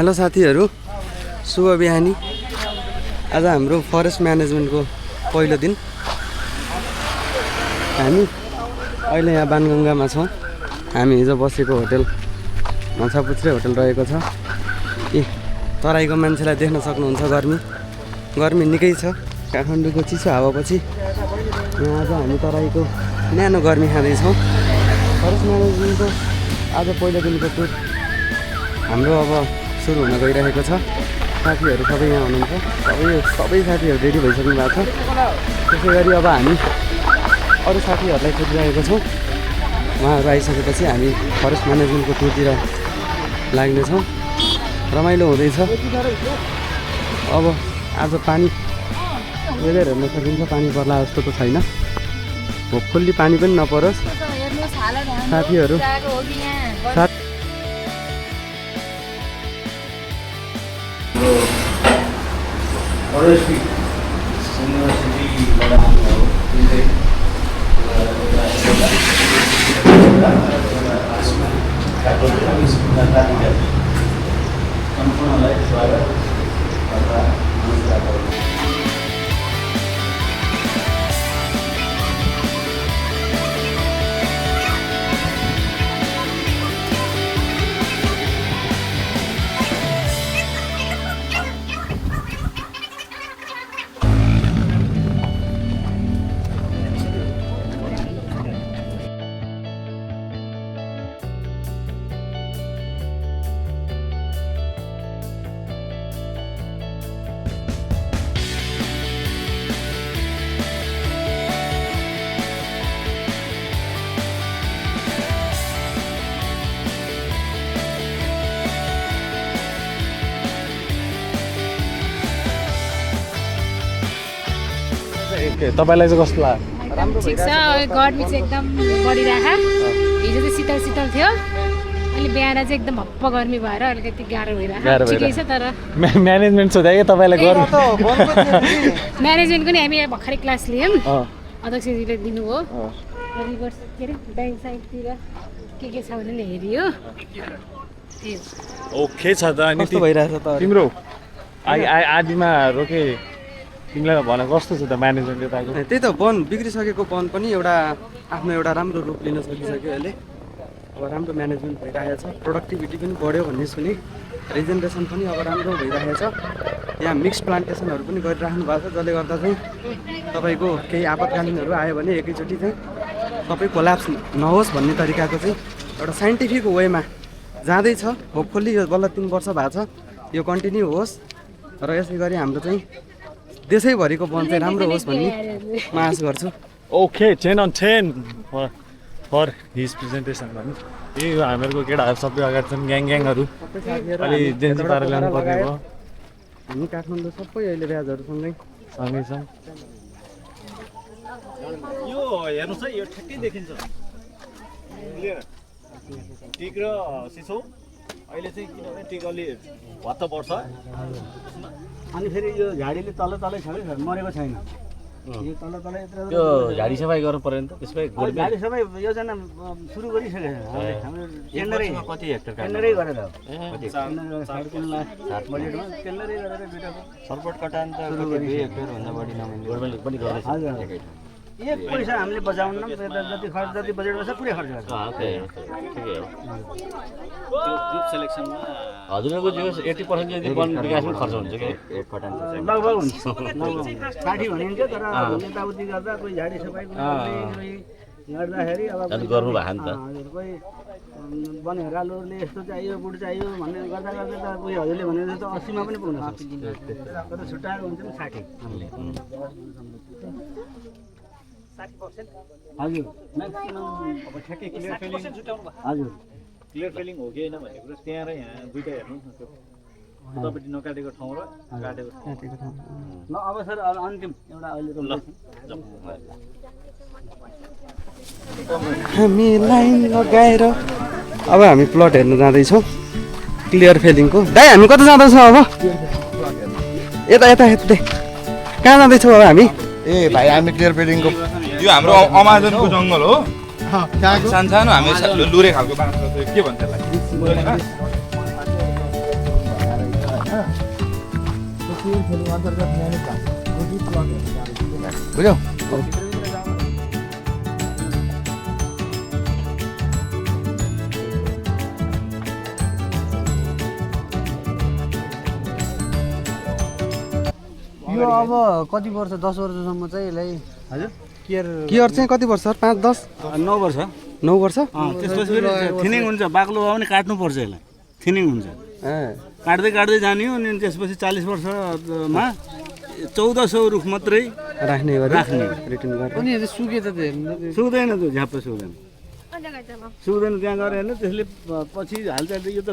Hello साथीहरू, शुभ बिहानी। आज हाम्रो फरेस्ट म्यानेजमेन्टको पहिलो दिन। हामी अहिले यहाँ बानगङ्गामा छौँ। हामी हिजो बसेको होटल माछापुच्छ्रे होटल रहेको छ। तराईको मान्छेलाई देख्न सक्नुहुन्छ, गर्मी निकै छ। काठमाडौँको चिसो हावापछि यहाँ आज हामी तराईको न्यानो गर्मी खाँदैछौँ। फरेस्ट म्यानेजमेन्टको आज पहिलो दिनको टुर हाम्रो अब सुरु हुन गइरहेको छ। साथीहरू सबै यहाँ हुनुहुन्छ। सबै साथीहरू रेडी भइसक्नु भएको छ। त्यसै गरी अब हामी अरू साथीहरूलाई खोजिरहेको छौँ। उहाँहरू आइसकेपछि हामी फरेस्ट म्यानेजमेन्टको टुरतिर लाग्नेछौँ। रमाइलो हुँदैछ। अब आज पानी वेदर हेर्न सकिन्छ, पानी पर्ला जस्तो त छैन। होपफुल्ली पानी पनि नपरोस्। साथीहरू तपाईलाई चाहिँ कस्तो लाग्यो? ठिक छ। गर्मी चाहिँ एकदम बढिरहेको। हिजो चाहिँ शीतल थियो, अहिले बिहान चाहिँ एकदम हप्प गर्मी भएर अलिकति गाह्रो भइरहेको। ठिकै छ। तर म्यानेजमेन्ट सोधे कि तपाईँलाई गर्नु म्यानेजमेन्टको नि हामी भर्खरै क्लास लियौँ। अध्यक्षजीले दिनुभयो। रिभर्स के अरे ब्याङ्क साइडतिर के छ भनेर हेरियो। ओके छ त। अनि कस्तो भइरहेछ त तिम्रो आदिमा रोके तिमीलाई भने कस्तो छ त म्यानेजमेन्ट यताको? त्यही त वन बिग्रिसकेको वन पनि आफ्नो एउटा राम्रो रूप लिन सकिसक्यो। अहिले अब राम्रो म्यानेजमेन्ट भइरहेछ। प्रोडक्टिभिटी पनि बढ्यो भन्ने सुने। रिजेनरेसन पनि अब राम्रो भइरहेछ। यहाँ मिक्स प्लान्टेसनहरू पनि गरिराख्नु भएको छ, जसले गर्दा चाहिँ तपाईँको केही आपतकालीनहरू आयो भने एकैचोटि चाहिँ सबै कोल्याप्स नहोस् भन्ने तरिकाको चाहिँ एउटा साइन्टिफिक वेमा जाँदैछ। होपफुल्ली यो बल्ल 3 वर्ष भएको छ, यो कन्टिन्यू होस् र यसै गरी हाम्रो चाहिँ देशैभरिको वन चाहिँ राम्रो होस् भन्ने म आश गर्छु। Okay 10 on 10 for his presentation भन्नु। यही हो हामीहरूको केटाहरू सबै अगाडि छन्, ग्याङहरू अलि जेन्जी पारेर ल्याउनु पर्ने भयो। हामी काठमाडौँ सबै अहिले ब्याजहरूसँगै सँगै छौँ। यो हेर्नुहोस् है, यो ठ्याक्कै देखिन्छ टिक र सिसो। अहिले चाहिँ किनभने टिक अलि भत्त पर्छ अनि फेरि यो झाडीले तलै छ कि मरेको छैन। यो तलै यत्रो त्यो झाडी सफाइ गर्नु पर्यो नि त। त्यसमै झाडी सफाइ योजना सुरु गरिसकेको छ हाम्रो। कति हेक्टर टेन्डरै गरेर 3.5 लाख बजेटमा टेन्डरै गरेर दुईटाको सर्पट कटान त 2 हेक्टर भन्दा बढी नमिल्ने गभर्नमेन्टले पनि गर्दैछ। एक पैसा हामीले बचाउन जति खर्च जति बजेटमा छ पुरै खर्च गर्छ। ठिकै हो। ग्रुप सेलेक्सनमा हजुरहरूको जो 80% जति वन विकासमा खर्च हुन्छ कि कटान लगभग हुन्छ। 60 भनिन्छ, तर यताउति गर्दा कोही झाडी सफाइ गर्दाखेरि अब गर्नु भएको नि त। कोही वनहेरालुहरूले यस्तो चाहियो बुढ चाहियो भन्ने गर्दा त कोही हजुरले भने जस्तो 80 मा पनि पुग्न सक्छ। तर छुट्याएको हुन्छ नि 60। हजुर म्याक्सिमम अब ठ्याक्कै क्लियर फिलिङ हजुर क्लियर फिलिङ हो कि होइन भन्ने कुरा त्यहाँ र यहाँ दुईटा हेर्नुहोस् न। त्यो उतापट्टि नकाटेको ठाउँ र काटेको ठाउँ ल। अब सर अन्तिम एउटा अहिले ल हामी लाइन लगाएर अब हामी प्लट हेर्न जाँदैछौँ क्लियर फेलिङको। दाइ हामी कता जाँदैछौँ अब? यता कहाँ जाँदैछौँ अब हामी? ए भाइ हामी क्लियर फेलिङको यो हाम्रो अमाजनको जङ्गल हो। सानो हामी लुरे खालको बाँस के भन्छ त्यसलाई? बुझ्यौ यो अब कति वर्ष 10 वर्षसम्म चाहिँ यसलाई हजुर केयर चाहिँ कति वर्ष सर 5 10 9 वर्ष 9 वर्ष त्यसपछि फेरि थिनिङ हुन्छ बाक्लो भयो भने काट्नुपर्छ यसलाई थिनिङ हुन्छ काट्दै काट्दै जाने हो अनि त्यसपछि 40 वर्षमा 1400 रुख मात्रै राख्ने राख्ने रिटर्न गरेर पनि यो सुके त हेर्नु सुक्दैन त्यो झ्याप्प सुक्दैन सुक्दैन त्यहाँ गएर हेर्नु त्यसले पछि हाल्छ यो त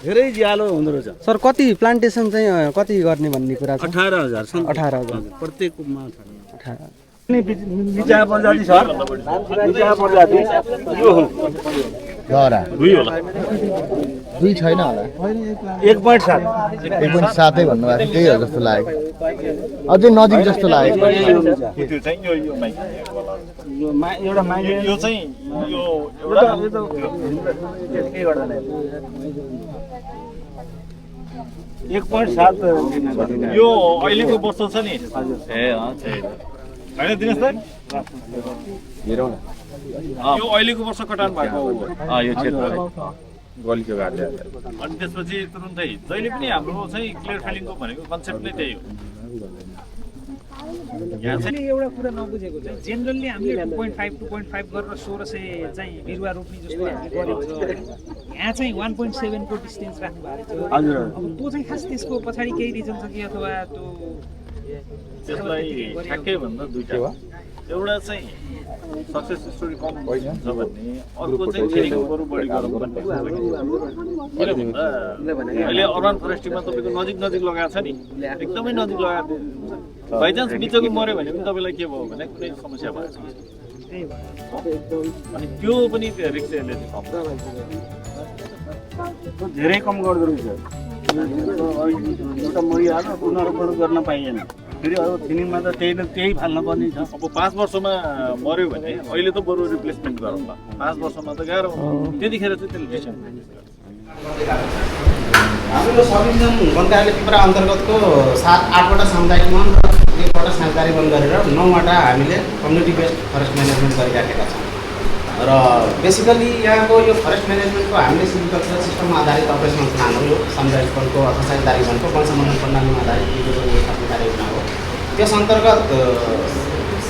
धेरै ज्यालो हुँदो रहेछ सर कति प्लान्टेसन चाहिँ कति गर्ने भन्ने कुरा छ 18,000 18,000 प्रत्येकमा 18 बिचा प्रजाति छ बिचा प्रजाति यो हो गरा दुई होला दुई छैन होला 1.7 1.7 भन्नुभएको थियो त्यही हो जस्तो लाग्यो अझै नजिक जस्तो लाग्यो त्यो चाहिँ यो एउटा माइले यो चाहिँ यो एउटा के गर्दैन 1.7 यो अहिलेको वर्ष छ नि ए होइन दिनेश दाइ हेरौँ यो अहिलेको वर्ष कटान भएको यो क्षेत्र गल्लीको घाट अनि त्यसपछि तुरुन्तै जहिले पनि हाम्रो चाहिँ क्लियर फिलिङको भनेको कन्सेप्ट नै त्यही हो यहाँ चाहिँ एउटा कुरा नबुझेको चाहिँ जेनरली हामीले 2.5 गरेर 1600 चाहिँ बिरुवा रोप्ने जस्तो हामीले गरेको छ यहाँ चाहिँ 1.7 को डिस्टेन्स राख्नु भएको छ हजुर अब त्यो चाहिँ खास त्यसको पछाडि केही रिजन छ कि अथवा त्यो त्यसलाई ठ्याक्कै भन्दा दुईटा हो एउटा चाहिँ सक्सेस स्टोरी कम छ भन्ने अर्को चाहिँ ट्रेनिङ बरु बढी गरौँ भन्ने किन भन्दा अहिले अर्बन फरेस्ट्रीमा तपाईँको नजिक लगाएको छ नि एकदमै नजिक लगाएको बाइचान्स बिचको मऱ्यो भने पनि तपाईँलाई के भयो भने कुनै समस्या भएको छ अनि त्यो पनि रिक्सहरूले धेरै कम गर्दो रहेछ एउटा मरिहाल्यो पुनरुत्पादन गर्न पाइएन फेरि अब थिनिङमा त त्यही फाल्न पर्ने छ अब 5 वर्षमा मऱ्यो भने अहिले त बरु रिप्लेसमेन्ट गरौँला 5 वर्षमा त गाह्रो त्यतिखेर चाहिँ त्यसले डिसिसन हाम्रो संविधान वन कार्यालय पिपरा अन्तर्गतको 7-8वटा सामुदायिक वन र 1वटा साझेदारी वन गरेर 9वटा हामीले कम्युनिटी बेस्ड फरेस्ट म्यानेजमेन्ट गरिराखेका छौँ र बेसिकली यहाँको यो फरेस्ट म्यानेजमेन्टको हामीले सिल्भिकल्चरल सिस्टममा आधारित अपरेसनल प्लान हो यो सामुदायिक वनको अथवा साझेदारी वनको वन सम्बन्धन प्रणालीमा आधारित कार्ययोजना हो त्यस अन्तर्गत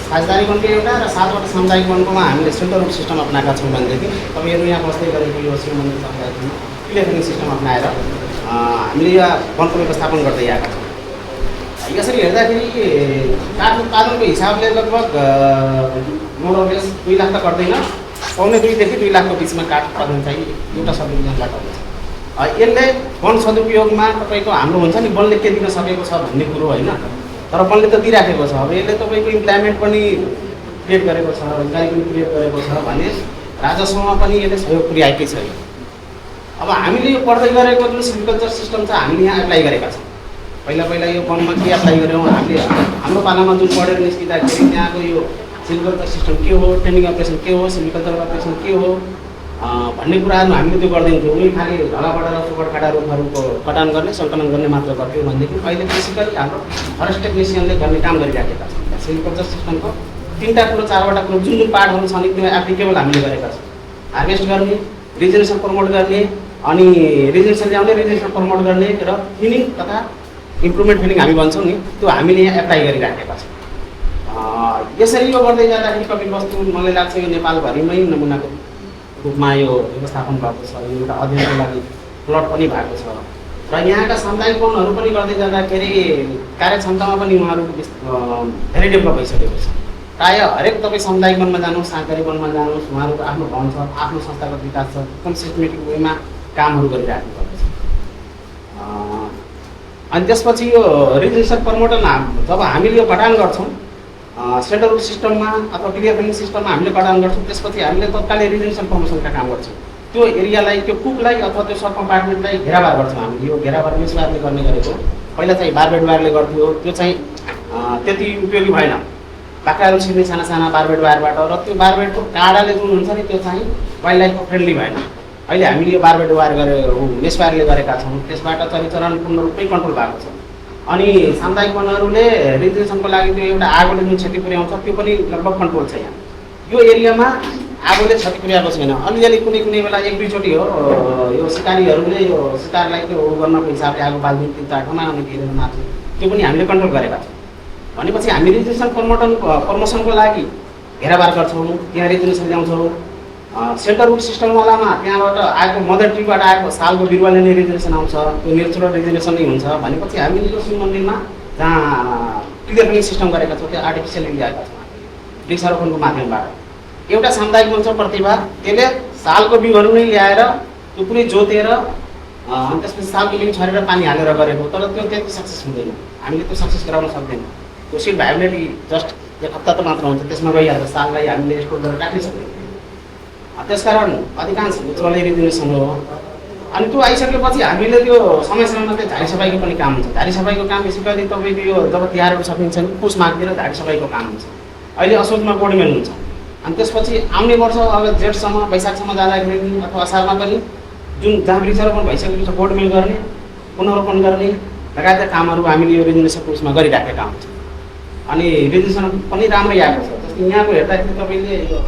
साझेदारी वनको एउटा र 7वटा सामुदायिक वनकोमा हामीले सेन्टर रुट सिस्टम अप्नाएका छौँ भनेदेखि तपाईँहरू यहाँ बस्दै गरेको यो सम्बन्धित समुदायमा क्लियरिङ सिस्टम अप्नाएर हामीले यहाँ वनको व्यवस्थापन गर्दै आएका छौँ यसरी हेर्दाखेरि काठ उत्पादनको हिसाबले लगभग मोरलेस 2 लाख त गर्दैन 1.5 देखि 2 लाखको बिचमा काठ उत्पादन चाहिँ एउटा सबडिभिजनबाट हुन्छ यसले वन सदुपयोगमा तपाईँको हाम्रो हुन्छ नि वनले के दिन सकेको छ भन्ने कुरो होइन तर वनले त दिइराखेको छ अब यसले तपाईँको इम्प्लिमेन्ट पनि क्रिएट गरेको छ रोजगारी पनि क्रिएट गरेको छ भने राजस्वमा पनि यसले सहयोग पुर्याएकै छ अब हामीले यो पढ्दै गरेको जुन सिल्भिकल्चर सिस्टम छ हामीले यहाँ एप्लाई गरेका छौँ पहिला यो वनमा के एप्लाई गऱ्यौँ हामीले हाम्रो पालामा जुन पढेर निस्किँदाखेरि त्यहाँको यो सिल्भिकल्चर सिस्टम के हो ट्रेनिङ अपरेसन के हो सिल्भिकल्चर अपरेसन के हो भन्ने कुराहरू हामीले त्यो गर्दैनथ्यौँ उनी खालि ढलाबाट र सुकटखाटा रुखहरूको कटान गर्ने सङ्कलन गर्ने मात्र गर्थ्यौँ भनेदेखि अहिले बेसिकली हाम्रो फरेस्ट टेक्निसियनले गर्ने काम गरिराखेका छौँ सिल्भिकल्चर सिस्टमको 3टा कुरो 4वटा कुरो जुन पार्टहरू छन् त्यो एप्लिकेबल हामीले गरेका छौँ हार्भेस्ट गर्ने रिजेनेसन प्रमोट गर्ने अनि रिजेनेसन ल्याउने रिजेनेसन प्रमोट गर्ने र थिनिङ तथा इम्प्रुभमेन्ट फिलिङ हामी भन्छौँ नि त्यो हामीले यहाँ एप्लाई गरिराखेका छौँ यसरी यो गर्दै जाँदाखेरि कपिलवस्तु मलाई लाग्छ यो नेपालभरिमै नमुनाको रूपमा यो व्यवस्थापन भएको छ यो एउटा अध्ययनको लागि प्लट पनि भएको छ र यहाँका सामुदायिक वनहरू पनि गर्दै जाँदाखेरि कार्यक्षमतामा पनि उहाँहरूको धेरै डेभलप भइसकेको छ प्रायः हरेक तपाईँ सामुदायिक वनमा जानुहोस् साझेदारी वनमा जानुहोस् उहाँहरूको आफ्नो भवन छ आफ्नो संस्थागत विकास छ एकदम सिस्टमेटिक वेमा कामहरू गरिराख्नु पर्छ अनि त्यसपछि यो रिजेनेसन प्रमोटल जब हामीले यो कटान गर्छौँ सेन्टर रुट सिस्टममा अथवा क्लियर फिलिङ सिस्टममा हामीले कटान गर्छौँ त्यसपछि हामीले तत्कालै रिजेनेसन प्रमोसनका काम गर्छौँ त्यो एरियालाई त्यो कुकलाई अथवा त्यो सब कम्पार्टमेन्टलाई घेराबार गर्छौँ हामीले यो घेराबार मिसबारले गर्ने गरेको पहिला चाहिँ बारबेड वायरले गर्थ्यो त्यो चाहिँ त्यति उपयोगी भएन बाख्राहरू छिर्ने साना साना बारबेड वायरबाट र त्यो बारबेडको काँडाले जुन हुन्छ नि त्यो चाहिँ वाइल्ड लाइफको फ्रेन्डली भएन अहिले हामीले यो बारबेट वायर गरेर मेसवायरले गरेका छौँ, त्यसबाट चरीचरण पूर्ण रूपमै कन्ट्रोल भएको छ। अनि सामुदायिक वनहरूले रेजुलेसनको लागि त्यो एउटा आगोले जुन क्षति पुर्याउँछ त्यो पनि लगभग कन्ट्रोल छ। यहाँ यो एरियामा आगोले क्षति पुर्याएको छैन। अलिअलि कुनै बेला एक दुईचोटि हो यो सिकारीहरूले यो शिकारलाई त्यो गर्नको हिसाबले आगो बाल्ने 3-4 ठाउँमा अनि घेरेर मार्छ, त्यो पनि हामीले कन्ट्रोल गरेका छौँ। भनेपछि हामी रेजुलेसन प्रमोसनको लागि घेराबार गर्छौँ, त्यहाँ रेजुलेसन ल्याउँछौँ। सेल्टर रुट सिस्टमवालामा त्यहाँबाट आएको मदर ट्रीबाट आएको सालको बिरुवाले नै रेजुलेसन आउँछ, त्यो नेचुरल रेजुलेसन नै हुन्छ। भनेपछि हामीले यो शिव मन्दिरमा जहाँ क्लियर फिलिङ सिस्टम गरेका छौँ त्यो आर्टिफिसियली ल्याएका छौँ वृक्षारोपणको माध्यमबाट। एउटा सामुदायिक मञ्च प्रतिभा त्यसले सालको बिउहरू नै ल्याएर त्यो पुरै जोतेर अनि त्यसपछि सालको बिउ छरेर पानी हालेर गरेको, तर त्यो त्यति सक्सेस हुँदैन। हामीले त्यो सक्सेस गराउन सक्दैनौँ। त्यो सिड भाइबिलिटी जस्ट 1 हप्ता त मात्र हुन्छ, त्यसमा गइहाल्छ। साललाई हामीले स्टोर गरेर राख्नै सक्दैनौँ। त्यसकारण अधिकांश नेचुरल रेजुलेसन हो। अनि त्यो आइसकेपछि हामीले त्यो समय समयमा त्यो झाडी सफाइको पनि काम हुन्छ। झाडी सफाइको काम विशेष गरी तपाईँको यो जब तिहारहरू सकिन्छ नि पुस माघतिर झाडी सफाइको काम हुन्छ। अहिले असोजमा गोडमेल हुन्छ, अनि त्यसपछि आउने वर्ष अब जेठसम्म वैशाखसम्म जाँदाखेरि अथवा असारमा पनि जुन जहाँ वृक्षारोपण भइसकेको छ गोडमेल गर्ने, पुनरोपण गर्ने लगायतका कामहरू हामीले यो रेजुलेसनको उसमा गरिराखेका हुन्छ। अनि रेजुलेसन पनि राम्रै आएको छ। जस्तै यहाँको हेर्दाखेरि तपाईँले यो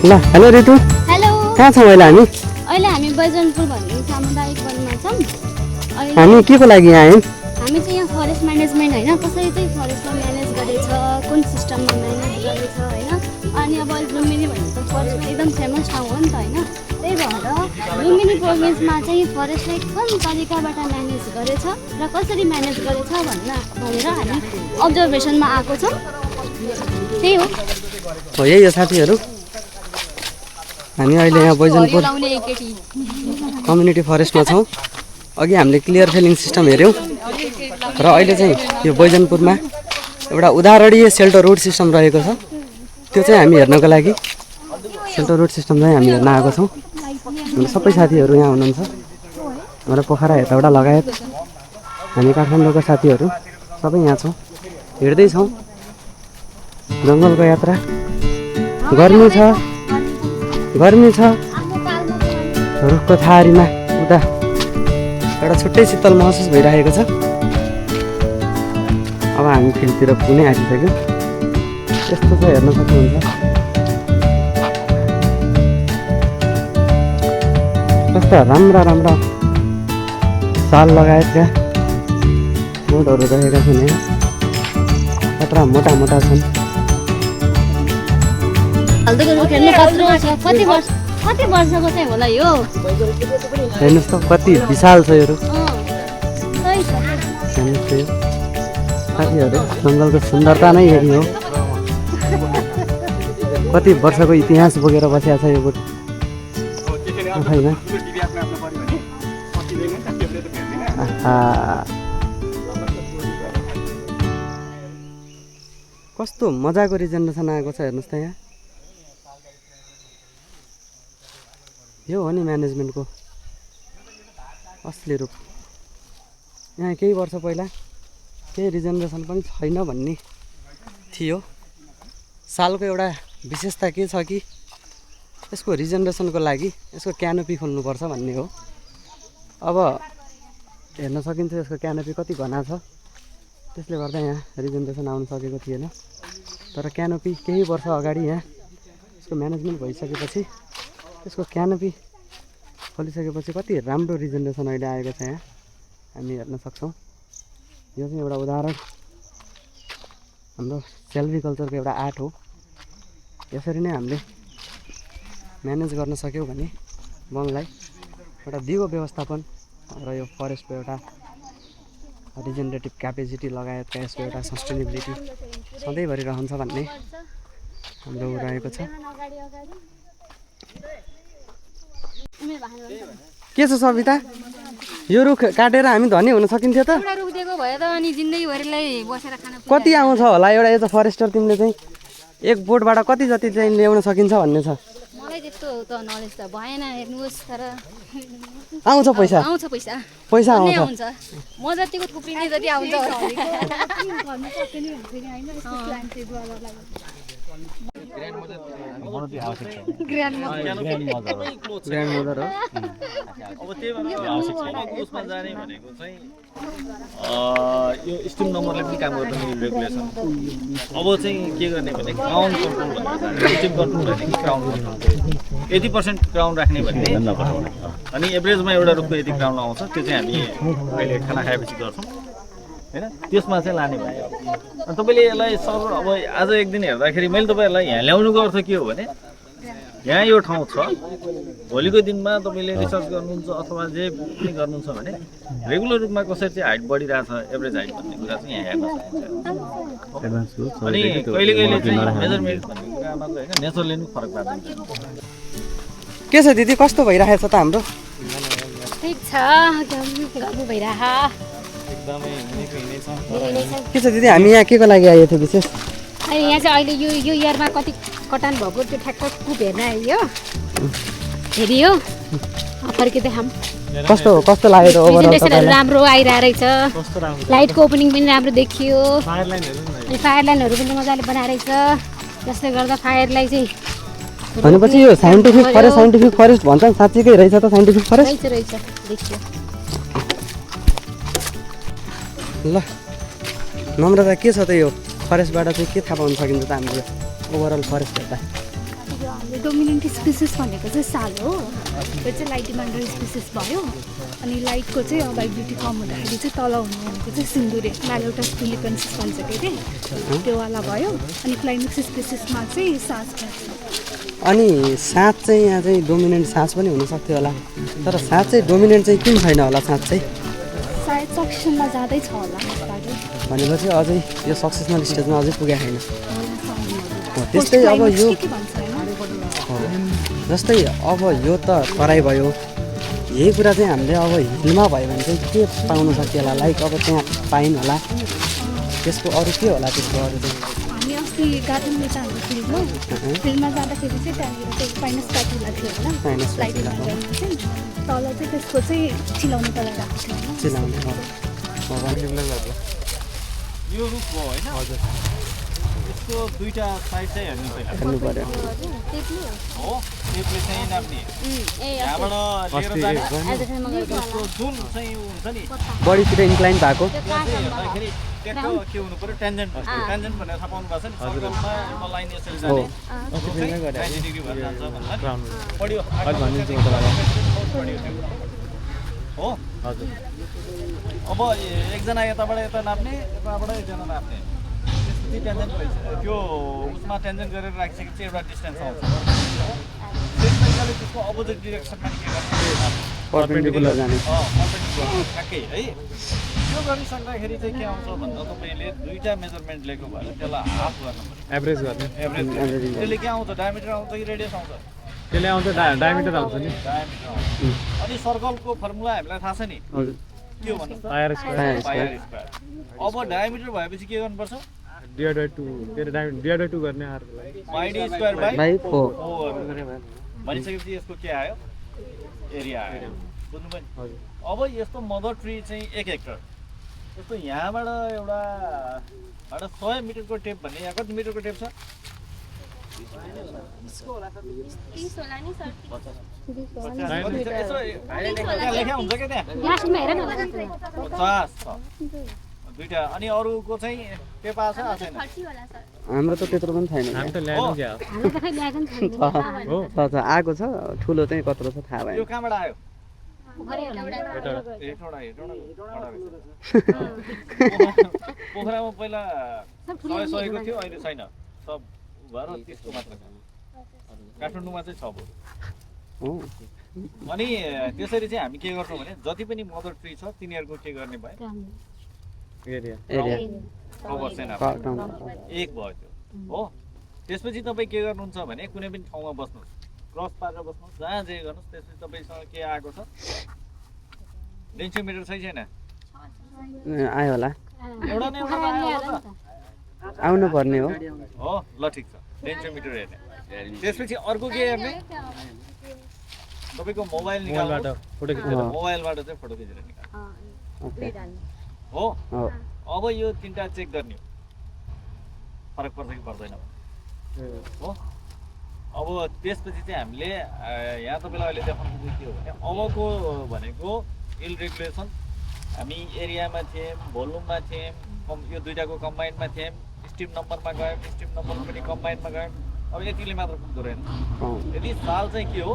ल हेलो रितु, हेलो, कहाँ छौँ अहिले हामी? अहिले हामी बैजनपुर भन्ने सामुदायिक वनमा छौँ। हामी के को लागि यहाँ आयौँ? हामी चाहिँ यहाँ फरेस्ट म्यानेजमेन्ट होइन, कसरी चाहिँ फरेस्टमा म्यानेज गरेछ, कुन सिस्टममा म्यानेज गरेछ होइन। अनि अब लुम्बिनी भन्ने त फरेस्टमा एकदम फेमस ठाउँ हो नि त होइन। त्यही भएर लुम्बिनी प्रोभिन्समा चाहिँ फरेस्टलाई कुन तरिकाबाट म्यानेज गरेछ र कसरी म्यानेज गरेछ भनेर हामी अब्जर्भेसनमा आएको छौँ। त्यही हो। यही हो साथीहरू, हामी अहिले यहाँ बैजनपुर कम्युनिटी फरेस्टमा छौँ। अघि हामीले क्लियर फिलिङ सिस्टम हेऱ्यौँ र अहिले चाहिँ यो बैजनपुरमा एउटा उदाहरणीय सेल्टर रुट सिस्टम रहेको छ। त्यो चाहिँ हामी हेर्नको लागि सेल्टर रुट सिस्टम चाहिँ हामी हेर्न आएको छौँ। हाम्रो सबै साथीहरू यहाँ हुनुहुन्छ, हाम्रो पोखरा यताबाट लगायत हामी काठमाडौँको साथीहरू सबै यहाँ छौँ, हिँड्दैछौँ। जङ्गलको यात्रा, गर्मी छ, रुखको थारीमा उता एउटा छुट्टै शीतल महसुस भइरहेको छ। अब हामी फिल्डतिर पुग्नै आँटिसक्यौँ। यस्तो छ, हेर्न सक्नुहुन्छ। कस्ता राम्रा साल लगायतका बोटहरू रहेका छन्। यहाँ कत्रा मोटा छन्। कति वर्षको चाहिँ होला यो? हेर्नुहोस् त कति विशाल छ यो रुख। साथीहरू जङ्गलको सुन्दरता नै यही हो। कति वर्षको इतिहास बोकेर बसेको छ यो बोट होइन। कस्तो मजाको रिजेनेरेसन आएको छ हेर्नुहोस् त। यहाँ यो हो नि म्यानेजमेन्टको असली रूप। यहाँ केही वर्ष पहिला केही रिजेनेरेसन पनि छैन भन्ने थियो। सालको एउटा विशेषता के छ कि यसको रिजेनेरेसनको लागि यसको क्यानोपी खोल्नुपर्छ भन्ने हो। अब हेर्न सकिन्छ यसको क्यानोपी कति घना छ, त्यसले गर्दा यहाँ रिजेनेरेसन आउन सकेको थिएन। तर क्यानोपी केही वर्ष अगाडि यहाँ यसको म्यानेजमेन्ट भइसकेपछि त्यसको क्यानोपी खोलिसकेपछि कति राम्रो रिजेनेरेसन अहिले आएको छ यहाँ हामी हेर्न सक्छौँ। यो चाहिँ एउटा उदाहरण हाम्रो सेल्भिकल्चरको एउटा आर्ट हो। यसरी नै हामीले म्यानेज गर्न सक्यौँ भने वनलाई एउटा दिगो व्यवस्थापन र यो फरेस्टको एउटा रिजेनेरेटिभ क्यापेसिटी लगायतका यसको एउटा सस्टेनेबिलिटी सधैँभरि रहन्छ भन्ने हाम्रो रहेको छ। मेरो भाइ के छ सविता यो रुख काटेर हामी धनी हुन सकिन्थ्यो त एउटा रुख दिएको भए त अनि जिन्दगीभरिलाई बसेर खान कति आउँछ होला एउटा एज अ फरेस्टर तिमीले चाहिँ एक बोटबाट कति जति चाहिँ ल्याउन सकिन्छ भन्ने छ मलाई त्यस्तो त नलेज त भएन हेर्नुहोस् तर आउँछ पैसा आउँछ पैसा पैसा नै आउँछ आउँछ म जतिको थुप्रिने जति आउँछ ग्रान्ड ग्रान्ड मदर हो अब त्यही भएर उसमा जाने भनेको चाहिँ यो स्टिम नम्बरले पनि काम गर्दैन रेगुलेसन अब चाहिँ के गर्ने भने क्राउन कन्ट्रोल भनेर स्टिम कन्ट्रोल भनेको क्राउन कन्ट्रोल 80% क्राउन राख्ने भने अनि एभरेजमा एउटा रुखको यति क्राउन आउँछ त्यो चाहिँ हामी अहिले खाना खाएपछि गर्छौँ हैन त्यसमा चाहिँ लाने भयो अनि तपाईँले यसलाई सर अब आज एक दिन हेर्दाखेरि मैले तपाईँहरूलाई यहाँ ल्याउनुको अर्थ के हो भने यहाँ यो ठाउँ छ भोलिको दिनमा तपाईँले रिसर्च गर्नुहुन्छ अथवा जे पनि गर्नुहुन्छ भने रेगुलर रूपमा कसरी चाहिँ हाइट बढिरहेछ एभरेज हाइट भन्ने कुरा चाहिँ यहाँ हेर्न सकिन्छ अनि कहिले कहिले चाहिँ मेजरमेन्ट भन्ने कुरामा चाहिँ होइन नेचरले पनि फरक पार्दैन के छ दिदी कस्तो भइरहेछ त हाम्रो ठिक छ गर्मी भइरह एकदमै हिँडेको हिँडै छ के छ दिदी हामी यहाँ के को लागि आएको थियो विशेष अनि यहाँ चाहिँ अहिले यो इयरमा कति कटान भएको त्यो ठ्याक्क कुप हेर्न आयो हेरियो फर्के देखाम कस्तो लाग्यो त ओभरअल प्रेजेन्टेसनहरू राम्रो आइरहेको रहेछ कस्तो राम्रो लाइटको ओपनिङ पनि राम्रो देखियो फायर लाइनहरू पनि अनि फायर लाइनहरू पनि मजाले बनाइरहेछ जसले गर्दा फायरलाई चाहिँ भनेपछि यो साइन्टिफिक फरेस्ट भन्छ साँच्चीकै रहेछ त साइन्टिफिक फरेस्ट रहेछ देखियो ल नम्रता के छ त यो फरेस्टबाट चाहिँ के थाहा पाउन सकिन्छ त हामीले ओभरअल फरेस्ट हेर्दा हाम्रो डोमिनेन्ट स्पिसिस भनेको चाहिँ साल हो त्यो चाहिँ लाइट डिमान्डर स्पिसिस भयो अनि लाइटको चाहिँ अभाइबिलिटी कम हुँदाखेरि चाहिँ तल हुने भनेको चाहिँ सिन्दुरे म्यालोटस फिलिपेन्सिस भन्छ के अरे त्योवाला भयो अनि क्लाइमेक्स स्पिसिसमा चाहिँ सास पर्छ अनि साँच चाहिँ यहाँ चाहिँ डोमिनेन्ट साँच पनि हुनसक्थ्यो होला तर साँच चाहिँ डोमिनेन्ट चाहिँ किन छैन होला साँच चाहिँ सायद सक्सेसनमा जाँदैछ होला यसपालि भनेपछि अझै यो सक्सेसनल स्टेजमा अझै पुगेको छैन त्यस्तै अब यो के भन्छ होइन जस्तै अब यो त तराई भयो यही कुरा चाहिँ हामीले अब हिलमा भयो भने चाहिँ के पाउन सक्यो होला लाइक अब त्यहाँ पाइन होला त्यसको अरू के होला त्यसको अरू चाहिँ हामी अस्ति गार्डनमा चाहिँ हाम्रो फिल्डमा जाँदाखेरि चाहिँ त्यहाँनिर चाहिँ पाइनस प्याटुला थियो होइन Pinus लाइट patula, चाहिँ तल चाहिँ त्यसको चाहिँ चिलाउने तल राखेको थियो होइन चिलाउने यो रुख हो होइन हजुर यसको दुईटा साइड चाहिँ हेर्नु पहिला हेर्नु पर्यो हो त्यसले चाहिँ नाप्ने यहाँबाट लिएर जाने यसको जुन चाहिँ उ हुन्छ नि बडीतिर इन्क्लाइन भएको हेर्दाखेरि ट्याक्क के हुनु पर्यो टेन्जेन्ट टेन्जेन्ट भनेर थाहा पाउनु भएको छ नि सर्कलमा एउटा लाइन यसरी जाने 90 डिग्री भएर जान्छ भन्दा बढी हो हजुर अब एकजना यताबाट यता नाप्ने यताबाट एकजना नाप्ने त्यसपछि टेन्जेन्ट भइसक्यो त्यो उसमा टेन्जेन्ट गरेर राखिसकेपछि एउटा डिस्टेन्स आउँछ त्यसले त्यसको अपोजिट डिरेक्सनमा के गर्ने परपेन्डिकुलर जाने ठ्याक्कै है त्यो गरिसक्दाखेरि चाहिँ के आउँछ भन्दा तपाईँले दुईवटा मेजरमेन्ट लिएको भएर त्यसलाई हाफ गर्नु पर्यो एभरेज गर्ने एभरेज त्यसले के आउँछ डायमिटर आउँछ कि रेडियस आउँछ त्यसले आउँछ डायमिटर आउँछ नि डायमिटर आउँछ अनि सर्कलको फर्मुला हामीलाई थाहा छ नि हजुर के हो भन्नुहोस् त पायर स्क्वायर पायर स्क्वायर अब डायमिटर भएपछि के गर्नुपर्छ डिवाइडेड टु डिवाइडेड टु गर्ने आरलाई पाइडी स्क्वायर बाई बाई 4 भनिसकेपछि यसको के आयो एरिया आयो बुझ्नुभयो नि हजुर अब यस्तो मदर ट्री चाहिँ 1 हेक्टर यस्तो यहाँबाट एउटा 100 मिटरको टेप भने यहाँ कति मिटरको टेप छ लेखा हुन्छ क्या त्यहाँ लास्टमा हेर न 50 छ दुईटा अनि अरूको चाहिँ टेप आएको छ छैन हाम्रो त त्यत्रो पनि छैन हामी त ल्याएनौँ क्या हाम्रो त खै ल्याएको नि छैन हो छ आएको छ ठुलो चाहिँ कत्रो छ थाहा यो भयो कहाँबाट आयो पोखरामा पहिला 100 को थियो अहिले छैन सब भएर 30 को मात्र छ काठमाडौँमा चाहिँ 6 हो अनि त्यसरी चाहिँ हामी के गर्छौँ भने जति पनि मदर ट्री छ तिनीहरूको के गर्ने भयो एरिया एरिया कभर चाहिँ एक भयो त्यो हो त्यसपछि तपाईँ के गर्नुहुन्छ भने कुनै पनि ठाउँमा बस्नुहोस् क्रस पारेर बस्नुहोस् जहाँ जे गर्नुहोस् त्यसपछि तपाईँसँग के आएको छ डेन्सियोमिटर छैन आयो होला एउटा नै एउटा आयो होला आउनु पर्ने हो हो ल ठिक छ डेन्सियोमिटर हेर्ने त्यसपछि अर्को के हेर्ने तपाईँको मोबाइल निकाल्नु फोटो खिचेर मोबाइलबाट चाहिँ फोटो खिचेर निकाल्नु हो अब यो तिनवटा चेक गर्ने हो फरक पर्छ कि पर्दैन हो अब त्यसपछि चाहिँ हामीले यहाँ तपाईँलाई अहिले देखाउनु चाहिँ के हो भने अबको भनेको इल रेगुलेसन हामी एरियामा थियौँ भोल्युममा थियौँ यो दुइटाको कम्बाइन्डमा थियौँ स्ट्रिम नम्बरमा गयौँ स्ट्रिम नम्बर पनि कम्बाइन्डमा गयौँ अब यतिले मात्र पुग्दो रहेन यदि साल चाहिँ के हो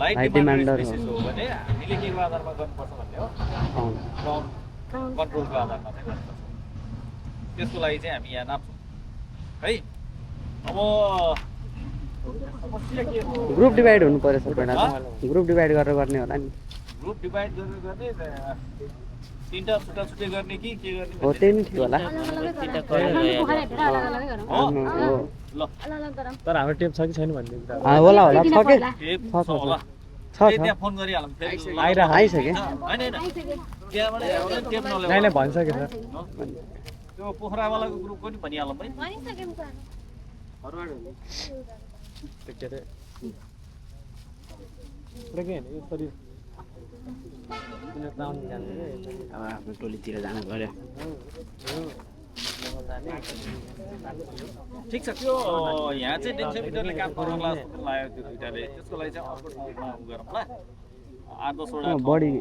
लाइट डिमान्ड बेसिस हो भने हामीले के को आधारमा गर्नुपर्छ भन्ने हो ग्राउन्ड कन्ट्रोलको आधारमा चाहिँ गर्नुपर्छ त्यसको लागि चाहिँ हामी यहाँ नाप्छौँ है अब ग्रुप डिभाइड हुनु पर्यो सबैजना ग्रुप डिभाइड गरेर गर्ने होला नि ग्रुप डिभाइड गरेर गर्ने तिनवटा छुट्टा छुट्टै गर्ने कि के गर्ने हो त्यही नै ठिक होला ल तर हाम्रो टेप छ कि छैन भन्ने कुरा होला होला छ के छ होला छ त्यहाँ फोन गरिहालौँ आइसक्यो होइन त्यहाँबाट टेप नल्याउ नाइले भनिसकेछ त्यो पोखरावालाको ग्रुप पनि भनिहालौँ है के अरे के होइन यसरी अब आफ्नो टोलीतिर जानु पर्यो ठिक छ त्यो यहाँ चाहिँ डेन्सियोमिटरले काम गरौँला जस्तो लाग्यो त्यो दुइटाले त्यसको लागि चाहिँ अर्को ठाउँमा उ गरौँला 8-10वटा बढी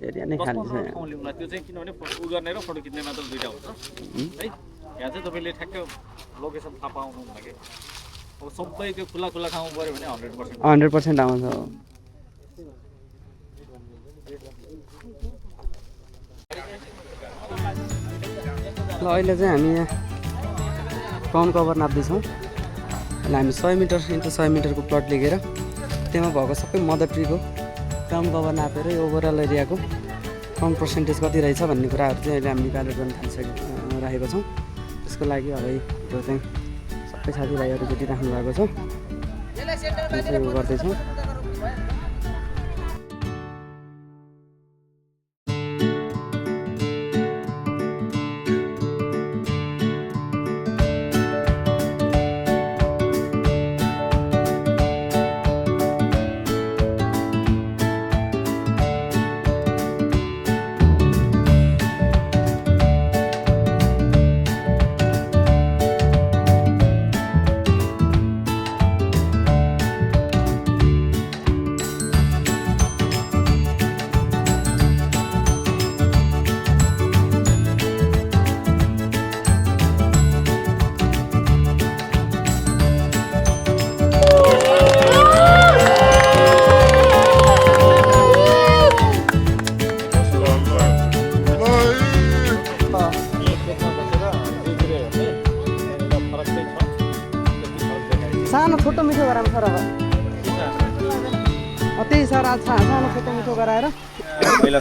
एरिया नै खाली छ ठाउँ ल्याउँला त्यो चाहिँ किनभने उ गर्ने र फोटो खिच्ने मात्र दुइटा हुन्छ है यहाँ चाहिँ तपाईँले ठ्याक्क लोकेसन थाहा पाउनु हुन्न कि अब सबै त्यो खुला खुला ठाउँ गऱ्यो भने 100% आउँछ ल अहिले चाहिँ हामी यहाँ ग्राउन्ड कभर नाप्दैछौँ अहिले हामी 100 मिटर इन्टु 100 मिटरको प्लट लिएर त्यहाँ भएको सबै मदर ट्रीको ग्राउन्ड कभर नापेर यो ओभरअल एरियाको ग्राउन्ड पर्सेन्टेज कति रहेछ भन्ने कुराहरू चाहिँ अहिले हामी क्यालकुलेट गर्न राखेको छौँ त्यसको लागि अब यो चाहिँ सबै साथीभाइहरू भेटिराख्नु भएको छ चाहिँ गर्दैछौँ सानो छोटो मिठो गराउँ सर अब त्यही सर सानो छोटो मिठो गराएर पहिला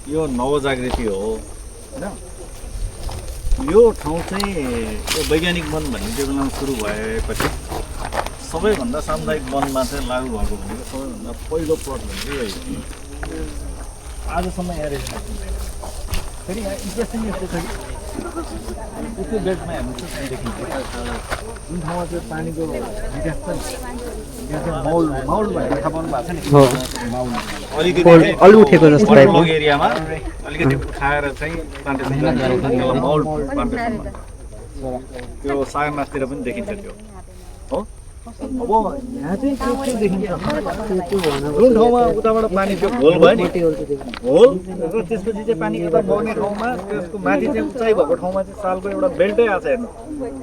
यो नवजागृति हो होइन यो ठाउँ चाहिँ यो वैज्ञानिक वन भन्ने त्यो बेलामा सुरु भएपछि सबैभन्दा सामुदायिक वनमा चाहिँ लागु भएको भनेको सबैभन्दा पहिलो प्लट भनेको यही आजसम्म यहाँ रहेछ फेरि यहाँ इन्ट्रेस्टिङ यस्तो छ कि त्यो बेडमा हेर्नु चाहिँ देखिन्छ जुन ठाउँमा चाहिँ पानीको विकास छ त्यहाँ चाहिँ माउल भनेर थाहा पाउनु भएको छ नि माउल अलि उठेको जस्तो टाइपको एरियामा अलिकति उठाएर चाहिँ प्लान्टेसन त्यसलाई माउल प्लान्टेसन भन्छ त्यो सागनासतिर पनि देखिन्छ त्यो हो अब यहाँ चाहिँ त्यो के देखिन्छ जुन ठाउँमा उताबाट पानी त्यो घोल भयो नि घोल र त्यसपछि चाहिँ पानी यता बग्ने ठाउँमा त्यसको माथि चाहिँ उचाइ भएको ठाउँमा चाहिँ सालको एउटा बेल्टै आएको छ हेर्नु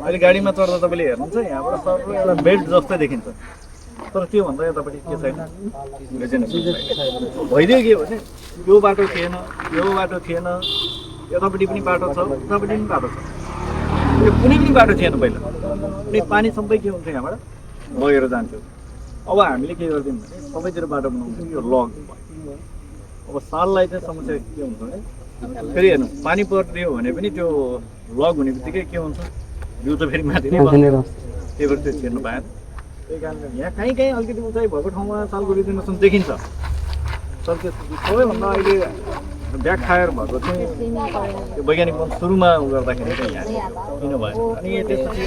अहिले गाडीमा चढ्दा तपाईँले हेर्नुहुन्छ यहाँबाट सरको एउटा बेल्ट जस्तै देखिन्छ तर त्योभन्दा यतापट्टि के छैन भइदियो के भने यो बाटो थिएन यो बाटो थिएन यतापट्टि पनि बाटो छ उतापट्टि पनि बाटो छ यो कुनै पनि बाटो थिएन पहिला अनि पानी सबै के हुन्छ यहाँबाट लगेर जान्थ्यो अब हामीले के गर्दियौँ भने सबैतिर बाटो बनाउँछौँ यो लग अब साललाई चाहिँ समस्या के हुन्छ भने फेरि हेर्नु पानी पर्ने हो भने पनि त्यो लग हुने बित्तिकै के हुन्छ बिउ त फेरि माथि नै बस्छ त्यही भएर त्यो छिर्नु पाएन। त्यही कारणले यहाँ कहीँ कहीँ अलिकति उचाइ भएको ठाउँमा सालको रिजर्भेसन देखिन्छ। तर त्यो सबैभन्दा अहिले ब्याक फायर भएको चाहिँ त्यो वैज्ञानिक मन सुरुमा गर्दाखेरि चाहिँ यहाँ किन भयो अनि त्यसपछि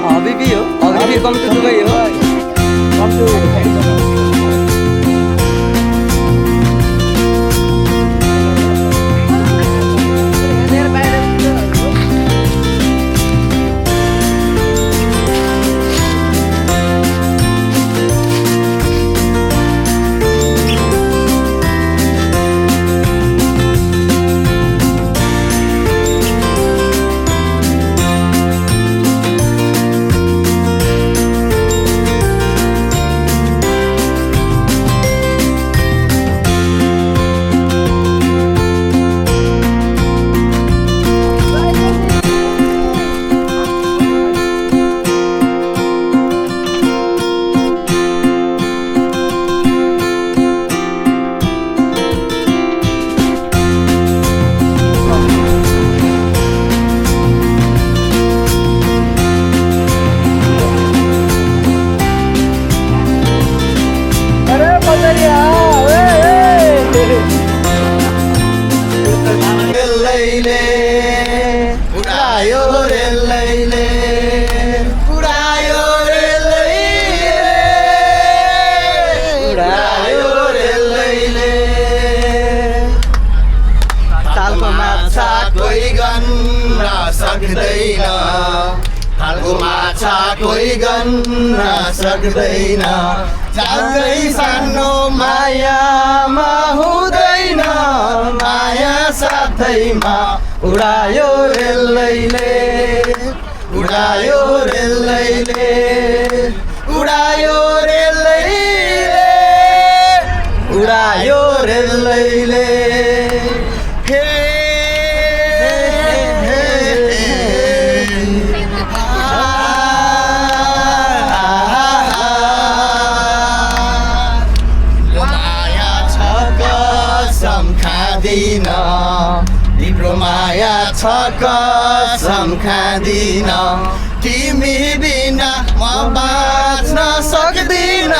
हबिबी हो, हबिबी कम टु दुबई हो। कोही गन्न सक्दैन जाँदै सानो मायामा हुँदैन माया साथैमा उडायो रेलैले उडायो रेलैले उडायो रेलैले उडायो रेलैले तिम्रो माया छ कसम खाँदिन तिमी बिना म बाँच्न सक्दिन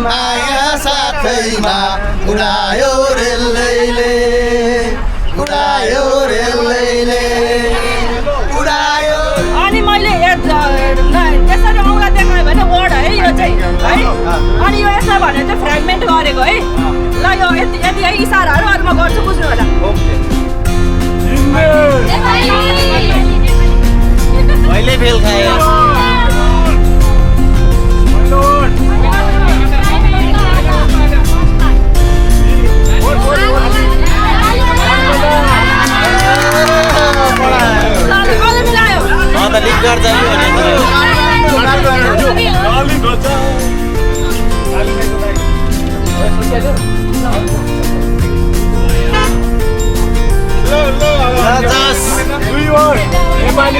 माया साथैमा उडायो रेलैले उडायो रेलैले उडायो। अनि मैले त्यसरी औँला देखाएँ भने वर्ड है यो चाहिँ है अनि यो यसो भनेर चाहिँ फ्रेगमेन्ट गरेको है ल यो यति यति है इसाराहरू अरू म गर्छु बुझ्नु होला। मैले फेल खाएँ लिक गर्छ नेपाली